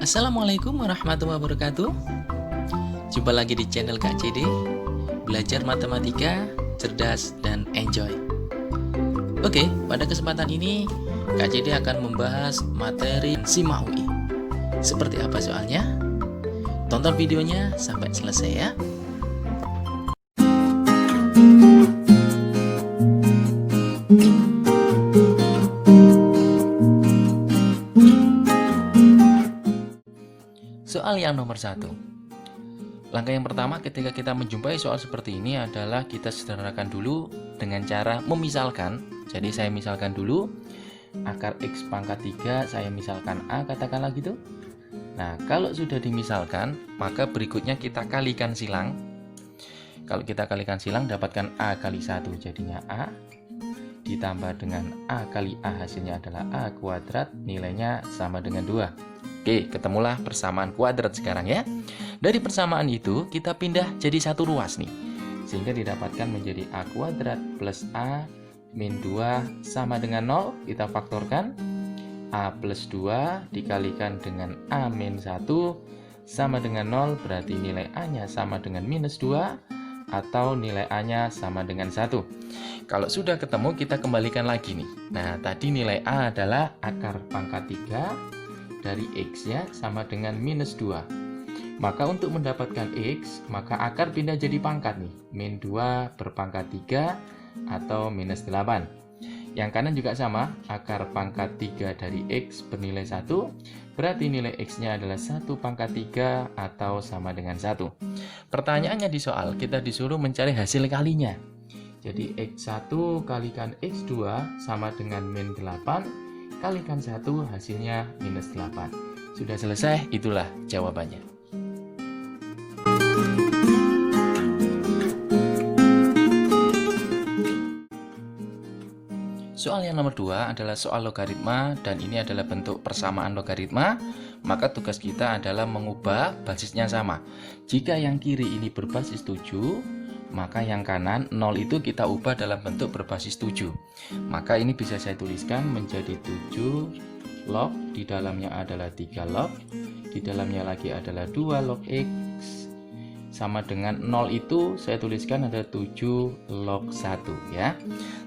Assalamualaikum warahmatullahi wabarakatuh. Jumpa lagi di channel Kak CD. Belajar matematika, cerdas, dan enjoy. Oke, pada kesempatan ini Kak CD akan membahas materi SIMA UI. Seperti apa soalnya? Tonton videonya sampai selesai ya. Soal yang nomor 1. Langkah yang pertama ketika kita menjumpai soal seperti ini adalah kita sederhanakan dulu dengan cara memisalkan. Jadi saya misalkan dulu akar X pangkat 3, saya misalkan A, katakanlah gitu. Nah, kalau sudah dimisalkan, maka berikutnya kita kalikan silang. Kalau kita kalikan silang, dapatkan A kali 1 jadinya A, ditambah dengan A kali A hasilnya adalah A kuadrat, nilainya sama dengan 2. Oke, ketemulah persamaan kuadrat sekarang ya. Dari persamaan itu kita pindah jadi satu ruas nih, sehingga didapatkan menjadi A kuadrat plus A min 2 sama dengan 0. Kita faktorkan A plus 2 dikalikan dengan A min 1 sama dengan 0, berarti nilai A nya sama dengan minus 2 atau nilai A nya sama dengan 1. Kalau sudah ketemu kita kembalikan lagi nih. Nah, tadi nilai A adalah akar pangkat 3 dari X ya sama dengan minus 2. Maka untuk mendapatkan X, maka akar pindah jadi pangkat nih, min 2 berpangkat 3 atau minus 8. Yang kanan juga sama, akar pangkat 3 dari X bernilai 1, berarti nilai X nya adalah 1 pangkat 3 atau sama dengan 1. Pertanyaannya di soal, kita disuruh mencari hasil kalinya. Jadi X1 kalikan X2 sama dengan min 8, kalikan 1 hasilnya minus 8. Sudah selesai, itulah jawabannya. Soal yang nomor 2 adalah soal logaritma dan ini adalah bentuk persamaan logaritma. Maka tugas kita adalah mengubah basisnya sama. Jika yang kiri ini berbasis 7, maka yang kanan 0 itu kita ubah dalam bentuk berbasis 7. Maka ini bisa saya tuliskan menjadi 7 log, di dalamnya adalah 3 log, di dalamnya lagi adalah 2 log X, sama dengan 0 itu saya tuliskan ada 7 log 1 ya.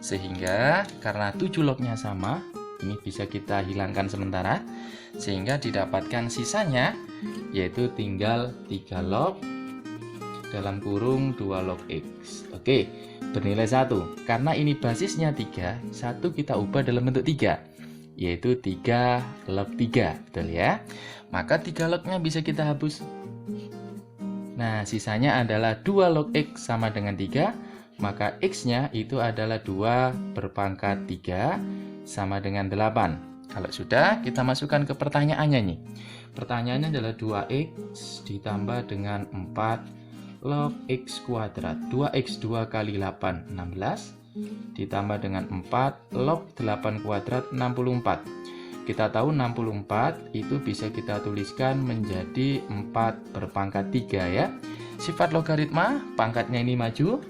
Sehingga karena 7 lognya sama, ini bisa kita hilangkan sementara, sehingga didapatkan sisanya yaitu tinggal 3 log dalam kurung 2 log X. Oke, bernilai 1. Karena ini basisnya 3, 1 kita ubah dalam bentuk 3, yaitu 3 log 3, betul ya? Maka 3 lognya bisa kita hapus. Nah, sisanya adalah 2 log X sama dengan 3, maka X-nya itu adalah 2 berpangkat 3 sama dengan 8. Kalau sudah, kita masukkan ke pertanyaannya nih. Pertanyaannya adalah 2X ditambah dengan 4 log X kuadrat. 2X 2 kali 8, 16. Ditambah dengan 4 log 8 kuadrat, 64. Kita tahu 64 itu bisa kita tuliskan menjadi 4 berpangkat 3 ya. Sifat logaritma, pangkatnya ini maju,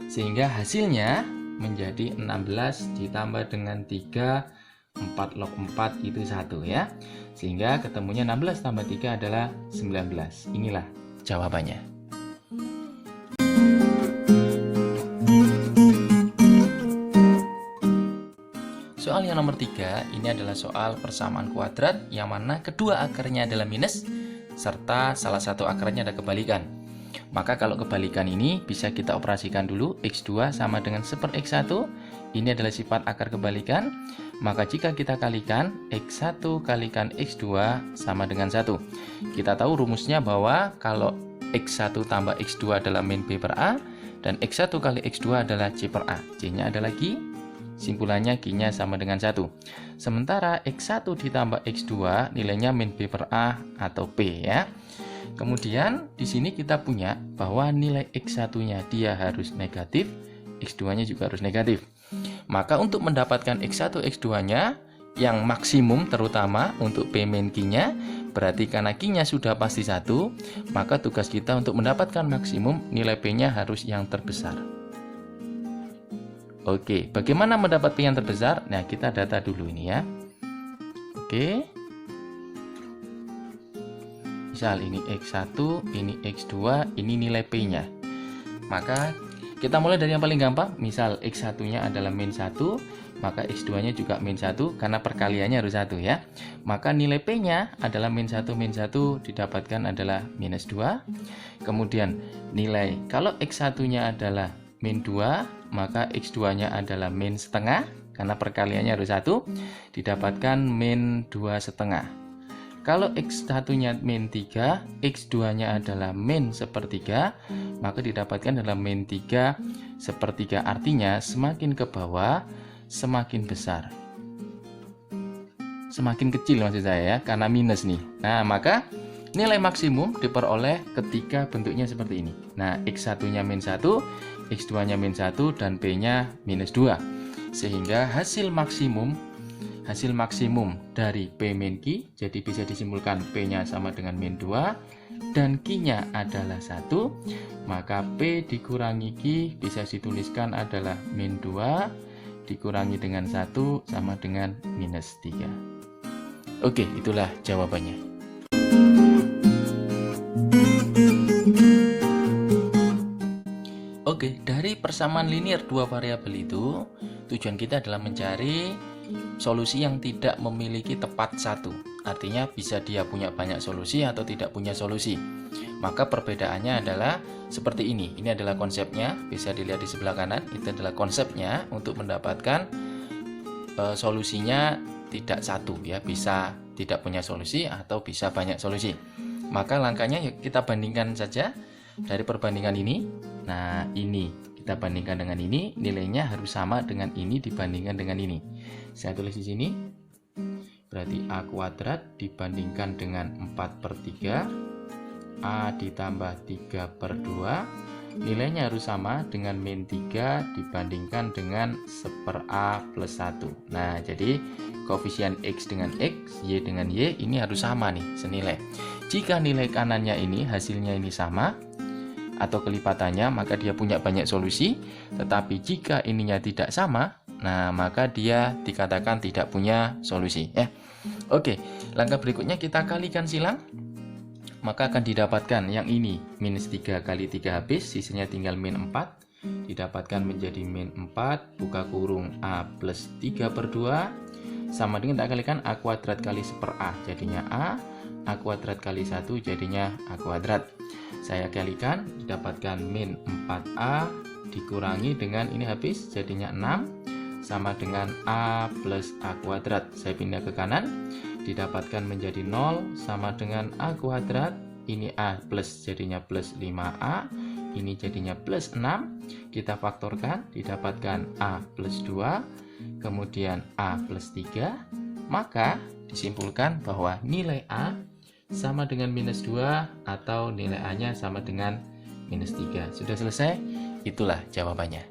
sehingga hasilnya menjadi 16 ditambah dengan 3, 4 log 4 itu 1 ya. Sehingga ketemunya 16 tambah 3 adalah 19. Inilah jawabannya. Soal yang nomor 3, ini adalah soal persamaan kuadrat yang mana kedua akarnya adalah minus serta salah satu akarnya ada kebalikan. Maka kalau kebalikan ini bisa kita operasikan dulu. X2 sama dengan 1 per X1. Ini adalah sifat akar kebalikan. Maka jika kita kalikan X1 kalikan X2 sama dengan 1. Kita tahu rumusnya bahwa kalau X1 tambah X2 adalah min B per A, dan X1 kali X2 adalah C per A. C-nya adalah Q, simpulannya Q-nya sama dengan 1. Sementara X1 ditambah X2 nilainya min B per A atau P ya. Kemudian di sini kita punya bahwa nilai X1-nya dia harus negatif, X2-nya juga harus negatif. Maka untuk mendapatkan X1, X2-nya yang maksimum terutama untuk P min Q-nya, berarti karena Q-nya sudah pasti 1, maka tugas kita untuk mendapatkan maksimum nilai P-nya harus yang terbesar. Oke, bagaimana mendapat P yang terbesar? Nah, kita data dulu ini ya. Oke. misal ini X1, ini X2, ini nilai P-nya. Maka kita mulai dari yang paling gampang, misal X1-nya adalah min 1, maka X2-nya juga min 1, karena perkaliannya harus 1 ya. Maka nilai P-nya adalah min 1, didapatkan adalah minus 2. Kemudian nilai, kalau X1-nya adalah min 2, maka X2-nya adalah min setengah, karena perkaliannya harus 1, didapatkan min 2,5. Kalau X1-nya min 3, X2-nya adalah min sepertiga, maka didapatkan adalah min 3 sepertiga. Artinya semakin ke bawah, semakin besar. Semakin kecil maksud saya ya, karena minus nih. Nah, maka nilai maksimum diperoleh ketika bentuknya seperti ini. Nah, X1-nya min 1, X2-nya min 1, dan P-nya minus 2. Sehingga hasil maksimum dari P min Q, jadi bisa disimpulkan P-nya sama dengan min 2 dan Q-nya adalah 1, maka P dikurangi Q bisa dituliskan adalah min 2 dikurangi dengan 1 sama dengan minus 3. Oke, itulah jawabannya. Oke, dari persamaan linear dua variabel itu, tujuan kita adalah mencari solusi yang tidak memiliki tepat satu. Artinya bisa dia punya banyak solusi atau tidak punya solusi. Maka perbedaannya adalah seperti ini. Ini adalah konsepnya, bisa dilihat di sebelah kanan. Itu adalah konsepnya untuk mendapatkan solusinya tidak satu ya, bisa tidak punya solusi atau bisa banyak solusi. Maka langkahnya kita bandingkan saja dari perbandingan ini. Nah, ini kita bandingkan dengan ini, nilainya harus sama dengan ini dibandingkan dengan ini. Saya tulis di sini. Berarti A kuadrat dibandingkan dengan 4/3, A ditambah 3/2, nilainya harus sama dengan min 3 dibandingkan dengan 1/A plus 1. Nah, jadi koefisien X dengan X, Y dengan Y ini harus sama nih, senilai. Jika nilai kanannya ini, hasilnya ini sama, atau kelipatannya, maka dia punya banyak solusi. Tetapi jika ininya tidak sama, nah maka dia dikatakan tidak punya solusi ya. Oke, langkah berikutnya kita kalikan silang, maka akan didapatkan yang ini minus 3 kali 3 habis, sisanya tinggal min 4, didapatkan menjadi min 4 buka kurung A plus 3/2 sama dengan kita kalikan A kuadrat kali 1/A jadinya A kuadrat kali 1 jadinya A kuadrat. Saya kalikan, didapatkan min 4A dikurangi dengan ini habis, jadinya 6 sama dengan A plus A kuadrat. Saya pindah ke kanan, didapatkan menjadi 0 sama dengan A kuadrat. Ini A plus jadinya plus 5A, ini jadinya plus 6. Kita faktorkan, didapatkan A plus 2, kemudian A plus 3. Maka disimpulkan bahwa nilai A sama dengan minus 2 atau nilai A-nya sama dengan minus 3. Sudah selesai? Itulah jawabannya.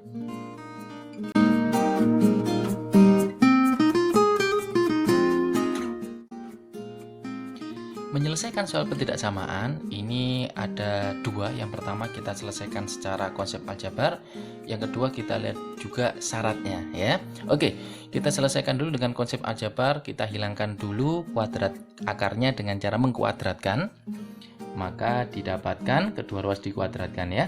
Menyelesaikan soal ketidaksamaan ini ada dua. Yang pertama kita selesaikan secara konsep aljabar, yang kedua kita lihat juga syaratnya ya. Oke, kita selesaikan dulu dengan konsep aljabar. Kita hilangkan dulu kuadrat akarnya dengan cara mengkuadratkan, maka didapatkan kedua ruas dikuadratkan ya.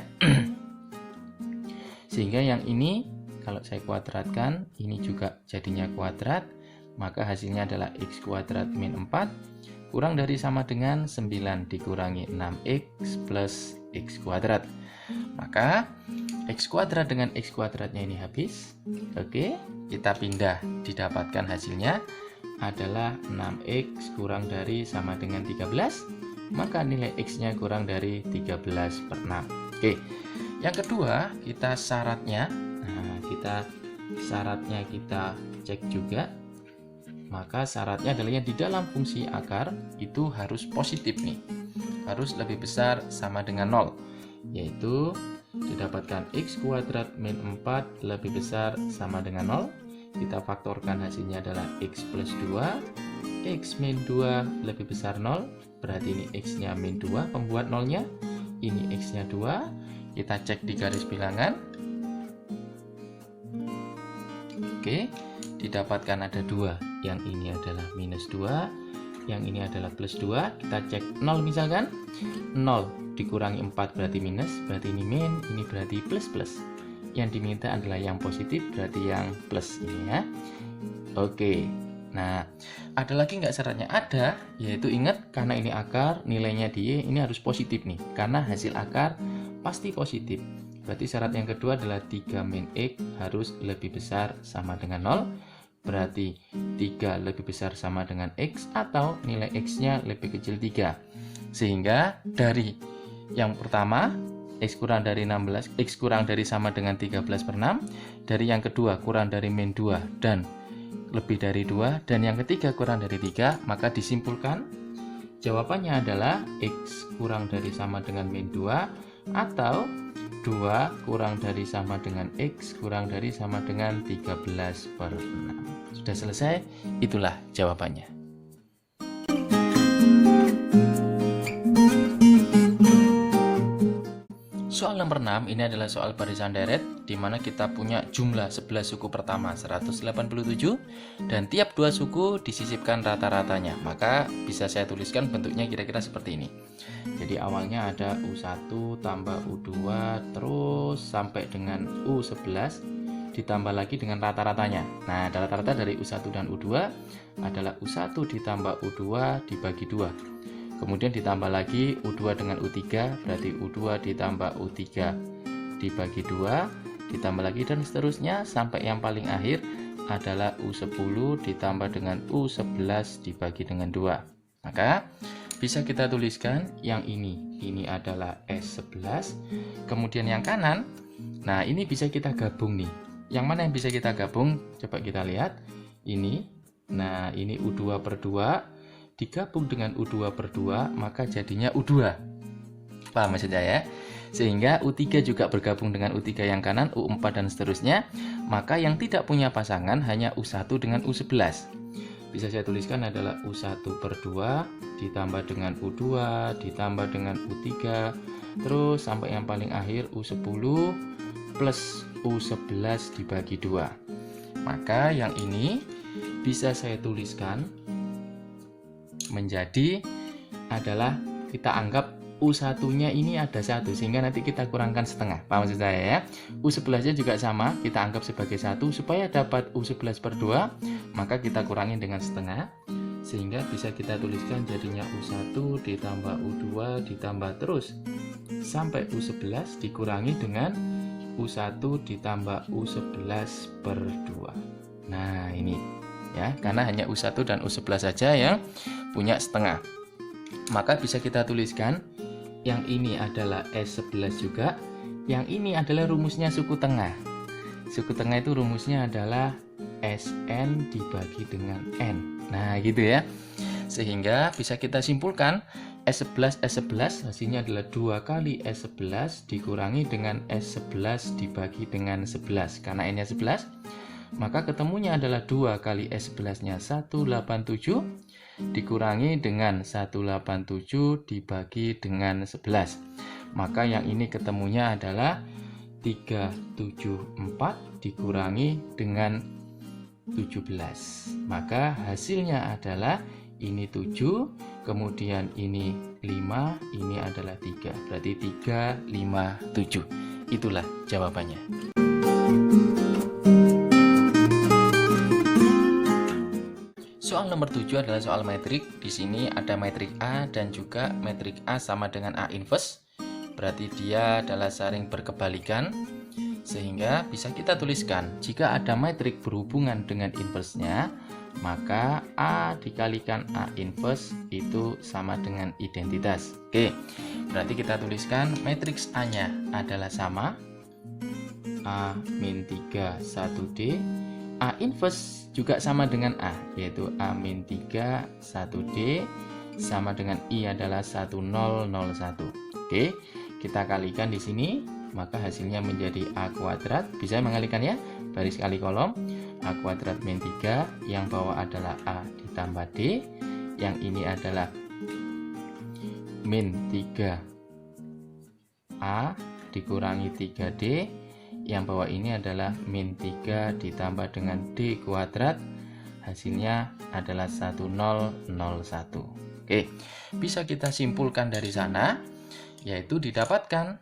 Sehingga yang ini kalau saya kuadratkan, ini juga jadinya kuadrat, maka hasilnya adalah x kuadrat min 4 kurang dari sama dengan 9 dikurangi 6x plus x kuadrat. Maka x kuadrat dengan x kuadratnya ini habis. Oke, kita pindah, didapatkan hasilnya adalah 6x kurang dari sama dengan 13. Maka nilai x-nya kurang dari 13/6. Oke, yang kedua kita syaratnya. Nah, syaratnya kita cek juga. Maka syaratnya adalah yang di dalam fungsi akar itu harus positif nih, harus lebih besar sama dengan 0, yaitu didapatkan x kuadrat min 4 lebih besar sama dengan 0. Kita faktorkan hasilnya adalah x plus 2, x min 2 lebih besar 0, berarti ini x nya min 2 pembuat 0 nya, ini x nya 2. Kita cek di garis bilangan. Oke, didapatkan ada 2, yang ini adalah minus 2, yang ini adalah plus 2, kita cek 0 misalkan. 0 dikurangi 4 berarti minus, berarti ini min, ini berarti plus. Yang diminta adalah yang positif, berarti yang plus ini ya. Oke, nah ada lagi nggak syaratnya? Ada, yaitu ingat karena ini akar, nilainya di Y ini harus positif nih, karena hasil akar pasti positif. Berarti syarat yang kedua adalah 3 min X harus lebih besar sama dengan 0. Berarti 3 lebih besar sama dengan X atau nilai X-nya lebih kecil 3. Sehingga dari yang pertama X kurang dari 16, X kurang dari sama dengan 13/6. Dari yang kedua kurang dari min 2 dan lebih dari 2. Dan yang ketiga kurang dari 3. Maka disimpulkan jawabannya adalah X kurang dari sama dengan min 2 atau 2 kurang dari sama dengan X kurang dari sama dengan 13/6. Sudah selesai? Itulah jawabannya. Soal nomor 6 ini adalah soal barisan deret di mana kita punya jumlah 11 suku pertama 187 dan tiap dua suku disisipkan rata-ratanya. Maka bisa saya tuliskan bentuknya kira-kira seperti ini. Jadi awalnya ada U1 tambah U2 terus sampai dengan U11 ditambah lagi dengan rata-ratanya. Nah, rata-rata dari U1 dan U2 adalah U1 ditambah U2 dibagi 2. Kemudian ditambah lagi U2 dengan U3, berarti U2 ditambah U3 dibagi 2, ditambah lagi dan seterusnya sampai yang paling akhir adalah U10 ditambah dengan U11 dibagi dengan 2. Maka bisa kita tuliskan yang ini adalah S11. Kemudian yang kanan, nah ini bisa kita gabung nih. Yang mana yang bisa kita gabung? Coba kita lihat. Ini, nah ini U2/2 digabung dengan U2/2 maka jadinya U2. Paham maksudnya ya? Sehingga U3 juga bergabung dengan U3 yang kanan, U4 dan seterusnya. Maka yang tidak punya pasangan hanya U1 dengan U11. Bisa saya tuliskan adalah U1/2 ditambah dengan U2 ditambah dengan U3 terus sampai yang paling akhir U10 plus U11 dibagi 2. Maka yang ini bisa saya tuliskan menjadi adalah kita anggap U1-nya ini ada 1 sehingga nanti kita kurangkan setengah. Paham maksud saya ya? U11-nya juga sama, kita anggap sebagai 1 supaya dapat U11/2 maka kita kurangi dengan setengah sehingga bisa kita tuliskan jadinya U1 ditambah U2 ditambah terus sampai U11 dikurangi dengan U1 ditambah U11/2. Nah ini ya, karena hanya U1 dan U11 saja yang punya setengah. Maka bisa kita tuliskan yang ini adalah S11 juga. Yang ini adalah rumusnya suku tengah. Suku tengah itu rumusnya adalah Sn dibagi dengan N. Nah gitu ya. Sehingga bisa kita simpulkan S11 hasilnya adalah 2 kali S11 dikurangi dengan S11 dibagi dengan 11. Karena N-nya 11, maka ketemunya adalah 2 kali S11-nya 187 dikurangi dengan 187 dibagi dengan 11. Maka yang ini ketemunya adalah 374 dikurangi dengan 17. Maka hasilnya adalah ini 7, kemudian ini 5, ini adalah 3. Berarti 3, 5, 7. Itulah jawabannya. Soal nomor 7 adalah soal metrik. Di sini ada metrik A dan juga metrik A sama dengan A inverse. Berarti dia adalah saling berkebalikan. Sehingga bisa kita tuliskan jika ada metrik berhubungan dengan inverse-nya, maka A dikalikan A inverse itu sama dengan identitas. Oke, berarti kita tuliskan matriks A-nya adalah sama A-3 1D. A inverse juga sama dengan A, yaitu A-3 1D sama dengan I adalah 1001. Oke, kita kalikan di sini, maka hasilnya menjadi A kuadrat. Bisa mengalikan ya, baris kali kolom. A kuadrat min 3, yang bawah adalah A ditambah D, yang ini adalah min 3A dikurangi 3D, yang bawah ini adalah min 3 ditambah dengan D kuadrat. hasilnya adalah 1001. Oke, bisa kita simpulkan dari sana, yaitu didapatkan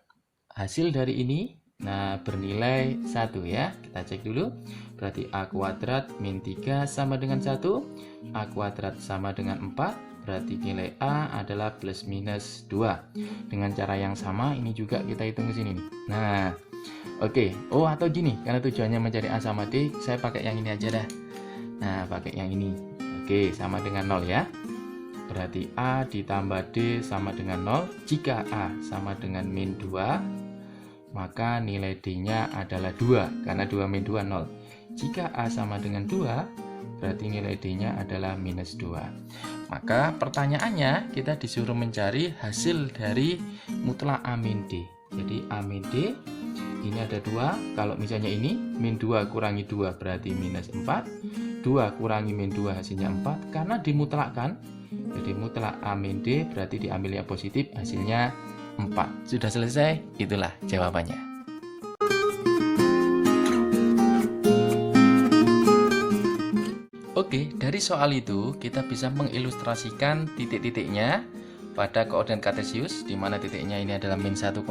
hasil dari ini, nah bernilai 1 ya. Kita cek dulu, berarti A kuadrat min 3 sama dengan 1, A kuadrat sama dengan 4, berarti nilai A adalah plus minus 2. Dengan cara yang sama, ini juga kita hitung ke sini nih. Nah, oke. Oh, atau gini, karena tujuannya mencari A sama D, saya pakai yang ini aja dah. Nah, pakai yang ini. Oke, sama dengan 0 ya. Berarti A ditambah D sama dengan 0. Jika A sama dengan min 2, maka nilai D-nya adalah 2, karena 2 min 2, 0. Jika A sama dengan 2, berarti nilai D-nya adalah minus 2. Maka pertanyaannya, kita disuruh mencari hasil dari mutlak A min D. Jadi A min D, ini ada 2. Kalau misalnya ini, min 2 kurangi 2 berarti minus 4. 2 kurangi min 2 hasilnya 4. Karena dimutlakkan, jadi mutlak A min D berarti diambil yang positif, hasilnya 4. Sudah selesai? Itulah jawabannya. Oke, dari soal itu kita bisa mengilustrasikan titik-titiknya pada koordinat kartesius, di mana titiknya ini adalah min 1,1,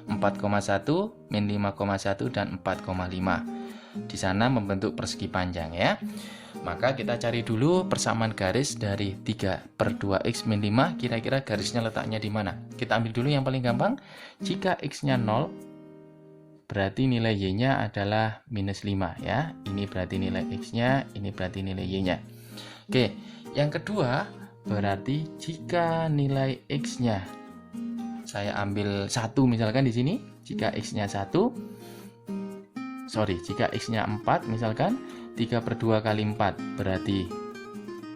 4,1, min 5,1, dan 4,5. Di sana membentuk persegi panjang ya. Maka kita cari dulu persamaan garis dari 3/2x min 5, kira-kira garisnya letaknya di mana? Kita ambil dulu yang paling gampang. Jika x-nya 0, berarti nilai y-nya adalah minus 5 ya. Ini berarti nilai x-nya, ini berarti nilai y-nya. Oke, yang kedua, berarti jika nilai x-nya, saya ambil 1 misalkan di sini, jika x-nya 1, jika x-nya 4 misalkan, 3/2 kali 4 berarti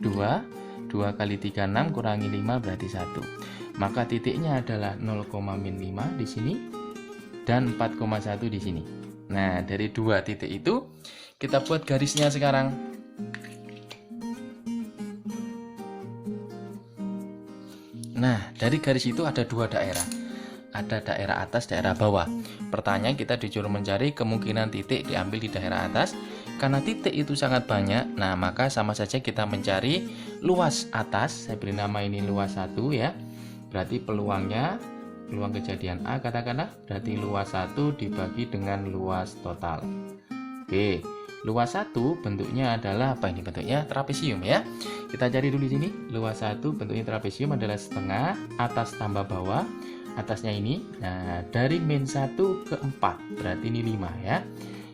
2, 2 kali 3 6, kurangi 5 berarti 1. Maka titiknya adalah 0,5 di sini dan 4,1 di sini. Nah, dari dua titik itu kita buat garisnya sekarang. Nah, dari garis itu ada dua daerah. Ada daerah atas, daerah bawah. Pertanyaan, kita disuruh mencari kemungkinan titik diambil di daerah atas. Karena titik itu sangat banyak, nah maka sama saja kita mencari luas atas. Saya beri nama ini luas 1 ya. Berarti peluang kejadian A katakanlah, berarti luas 1 dibagi dengan luas total. Oke, luas 1 bentuknya adalah apa ini? Bentuknya trapesium ya. Kita cari dulu di sini. Luas 1 bentuknya trapesium adalah setengah, atas tambah bawah. Atasnya ini, nah dari min 1 ke 4 berarti ini 5 ya.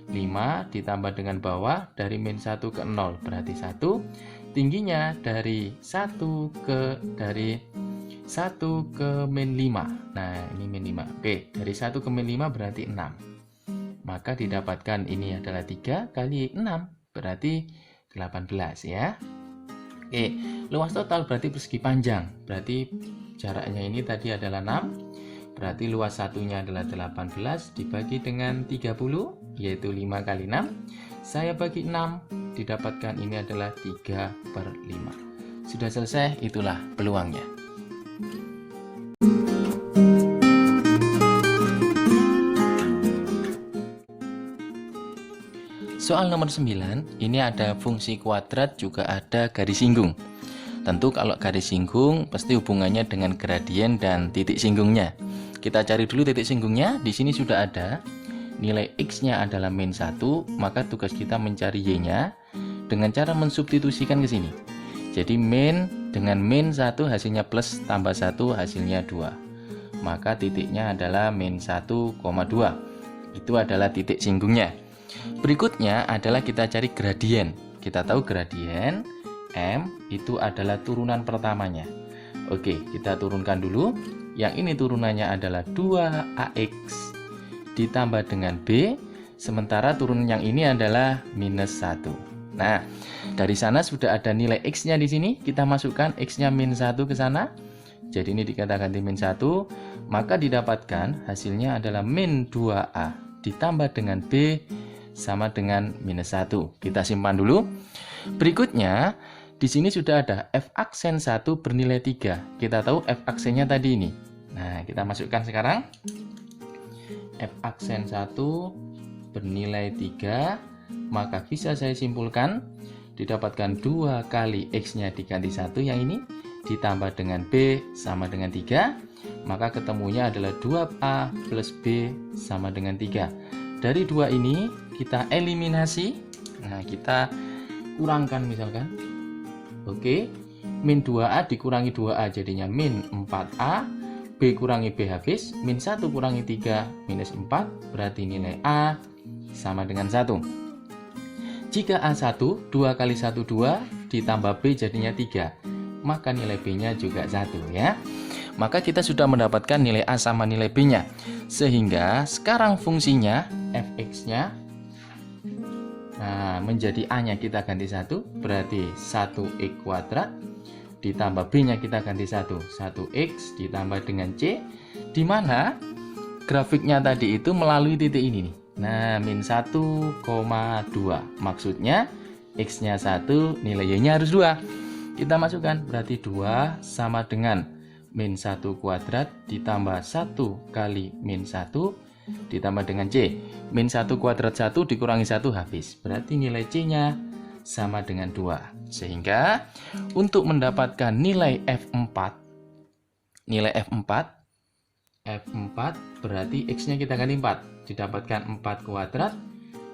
5 ditambah dengan bawah dari min 1 ke 0 berarti 1. Tingginya dari 1 ke min 5. Nah, ini min 5. Oke, dari 1 ke min 5 berarti 6. Maka didapatkan ini adalah 3 kali 6 berarti 18 ya. Oke, luas total berarti persegi panjang. Berarti jaraknya ini tadi adalah 6. Berarti luas satunya adalah 18 dibagi dengan 30, yaitu 5 kali 6. Saya bagi 6, didapatkan ini adalah 3/5. Sudah selesai, itulah peluangnya. Soal nomor 9, ini ada fungsi kuadrat, juga ada garis singgung. Tentu kalau garis singgung pasti hubungannya dengan gradien dan titik singgungnya. Kita cari dulu titik singgungnya. Di sini sudah ada. Nilai x-nya adalah min 1, maka tugas kita mencari y-nya dengan cara mensubstitusikan ke sini. Jadi min dengan min 1 hasilnya plus, tambah 1 hasilnya 2. Maka titiknya adalah min 1,2. Itu adalah titik singgungnya. Berikutnya adalah kita cari gradien. Kita tahu gradien M itu adalah turunan pertamanya. Oke, kita turunkan dulu. Yang ini turunannya adalah 2AX ditambah dengan B, sementara turunan yang ini adalah minus 1. Nah, dari sana sudah ada nilai X-nya di sini. Kita masukkan X-nya min 1 ke sana. Jadi ini dikatakan di min 1, maka didapatkan hasilnya adalah min 2A ditambah dengan B sama dengan minus 1. Kita simpan dulu. Berikutnya, di sini sudah ada f aksen 1 bernilai 3. Kita tahu f aksennya tadi ini. Nah, kita masukkan sekarang. F aksen 1 bernilai 3. Maka bisa saya simpulkan didapatkan 2 kali X-nya diganti 1 yang ini, ditambah dengan B sama dengan 3, maka ketemunya adalah 2A plus B sama dengan 3. Dari 2 ini kita eliminasi, nah kita kurangkan misalkan. Oke, min 2A dikurangi 2A jadinya min 4A, B kurangi B habis, min 1 kurangi 3 minus 4, berarti nilai A sama dengan 1. Jika A1, 2 kali 1 2, ditambah B jadinya 3, maka nilai B-nya juga 1 ya. Maka kita sudah mendapatkan nilai A sama nilai B-nya. Sehingga sekarang fungsinya fx-nya menjadi A-nya kita ganti 1, berarti 1x kuadrat ditambah B-nya kita ganti 1, 1x ditambah dengan C, di mana grafiknya tadi itu melalui titik ini nih. Nah, min 1,2. Maksudnya X-nya 1, nilai Y-nya harus 2. Kita masukkan, berarti 2 sama dengan min 1 kuadrat ditambah 1 kali min 1 ditambah dengan C. Min 1 kuadrat 1 dikurangi 1 habis. Berarti nilai C-nya sama dengan 2. Sehingga untuk mendapatkan nilai F4, F4 berarti X-nya kita ganti 4. Didapatkan 4 kuadrat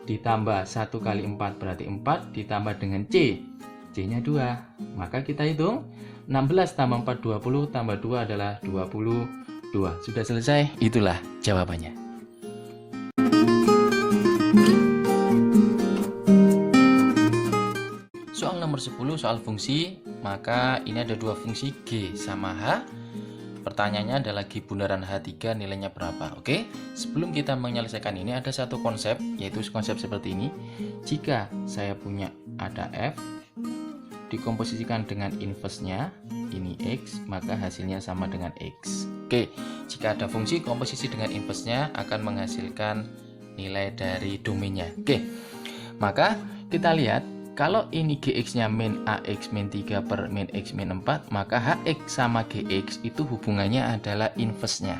ditambah 1 kali 4 berarti 4 ditambah dengan C. C-nya 2. Maka kita hitung 16 tambah 4 20 tambah 2 adalah 22. Sudah selesai? Itulah jawabannya. Soal nomor 10, soal fungsi. Maka ini ada dua fungsi G sama H. Pertanyaannya adalah G bundaran H3 nilainya berapa? Oke, sebelum kita menyelesaikan ini ada satu konsep, yaitu konsep seperti ini. Jika saya punya ada F dikomposisikan dengan inverse-nya, ini X, maka hasilnya sama dengan X. Oke, jika ada fungsi komposisi dengan inverse-nya akan menghasilkan nilai dari domainnya. Oke, maka kita lihat, kalau ini Gx-nya min AX min 3 per min X min 4, maka Hx sama Gx itu hubungannya adalah inverse-nya.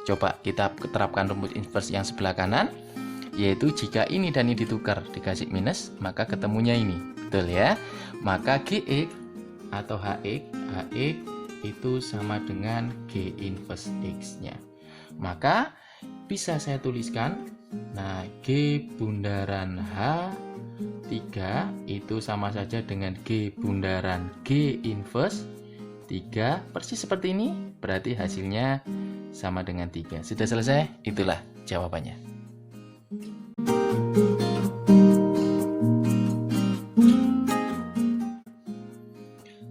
Coba kita terapkan rumus inverse yang sebelah kanan, yaitu jika ini dan ini ditukar dikasih minus, maka ketemunya ini. Betul ya? Maka Gx atau Hx itu sama dengan G inverse X-nya. Maka bisa saya tuliskan, nah G bundaran H3 itu sama saja dengan G bundaran G inverse 3, persis seperti ini, berarti hasilnya sama dengan 3. Sudah selesai? Itulah jawabannya.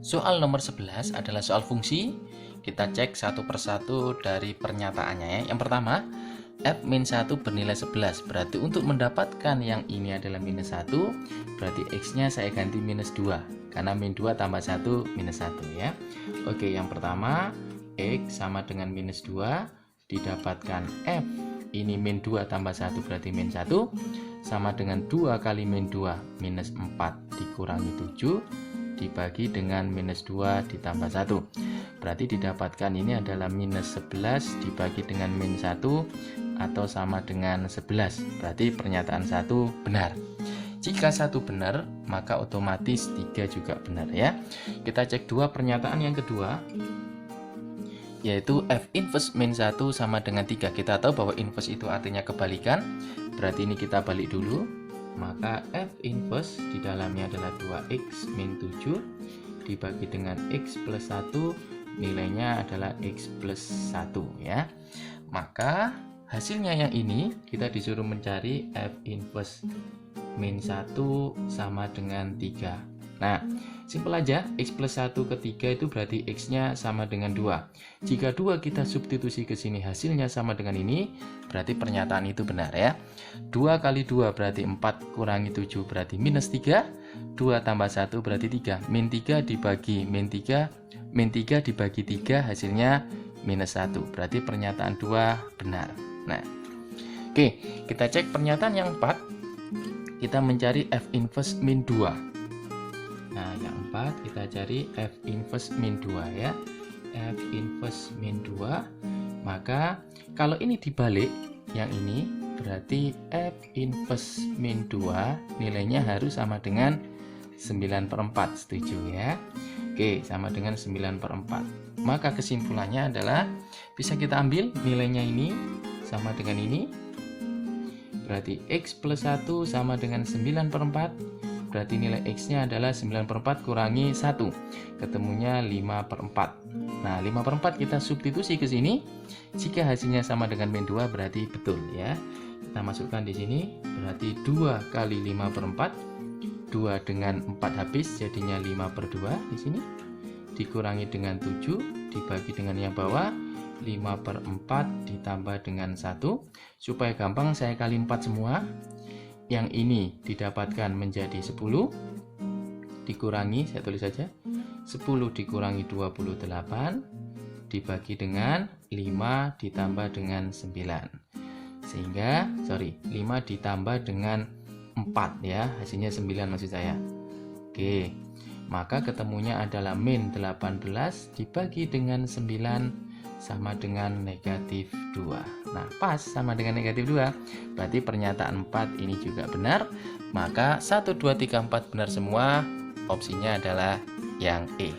Soal nomor 11 adalah soal fungsi. Kita cek satu persatu dari pernyataannya ya. Yang pertama, F-1 bernilai 11. Berarti untuk mendapatkan yang ini adalah minus 1, berarti X-nya saya ganti minus 2. Karena min 2 tambah 1 minus 1 ya. Oke, yang pertama, X sama dengan minus 2, didapatkan F. Ini min 2 tambah 1 berarti min 1, sama dengan 2 kali min 2, minus 4 dikurangi 7, dibagi dengan minus 2 ditambah 1. Berarti didapatkan ini adalah minus 11 dibagi dengan min 1 atau sama dengan 11. Berarti pernyataan 1 benar. Jika 1 benar, maka otomatis 3 juga benar ya. Kita cek dua pernyataan yang kedua, yaitu F inverse min 1 sama dengan 3. Kita tahu bahwa inverse itu artinya kebalikan. Berarti ini kita balik dulu. Maka F inverse di dalamnya adalah 2x min 7 dibagi dengan x plus 1, nilainya adalah x plus 1 ya. Maka hasilnya yang ini kita disuruh mencari F inverse min 1 sama dengan 3. Nah, simpel aja, x plus 1 ke 3 itu berarti x-nya sama dengan 2. Jika 2 kita substitusi ke sini hasilnya sama dengan ini, berarti pernyataan itu benar ya. 2 kali 2 berarti 4 kurangi 7 berarti minus 3. 2 tambah 1 berarti 3. Min 3 dibagi min 3, min 3 dibagi 3 hasilnya minus 1. Berarti pernyataan 2 benar. Nah, oke, kita cek pernyataan yang 4. Kita mencari F inverse min 2. Nah, yang 4 kita cari F inverse min 2 ya. F inverse min 2. Maka kalau ini dibalik yang ini, berarti F inverse min 2 nilainya harus sama dengan 9/4, setuju ya. Oke, sama dengan 9/4. Maka kesimpulannya adalah bisa kita ambil nilainya ini sama dengan ini. Berarti X plus 1 sama dengan 9/4. Berarti nilai X-nya adalah 9/4 kurangi 1. Ketemunya 5/4. Nah, 5/4 kita substitusi ke sini. Jika hasilnya sama dengan min 2 berarti betul ya. Kita masukkan di sini. Berarti 2 kali 5/4. 2 dengan 4 habis jadinya 5/2 di sini. Dikurangi dengan 7 dibagi dengan yang bawah 5/4 ditambah dengan 1. Supaya gampang saya kali 4 semua. Yang ini didapatkan menjadi 10 dikurangi, saya tulis saja 10 dikurangi 28 dibagi dengan 5 ditambah dengan 9 sehingga 5 ditambah dengan 4 ya, hasilnya 9 maksud saya. Oke, maka ketemunya adalah min 18 dibagi dengan 9 sama dengan negatif 2. Nah, pas sama dengan negatif 2. Berarti pernyataan 4 ini juga benar. Maka 1, 2, 3, 4 benar semua. Opsinya adalah yang E.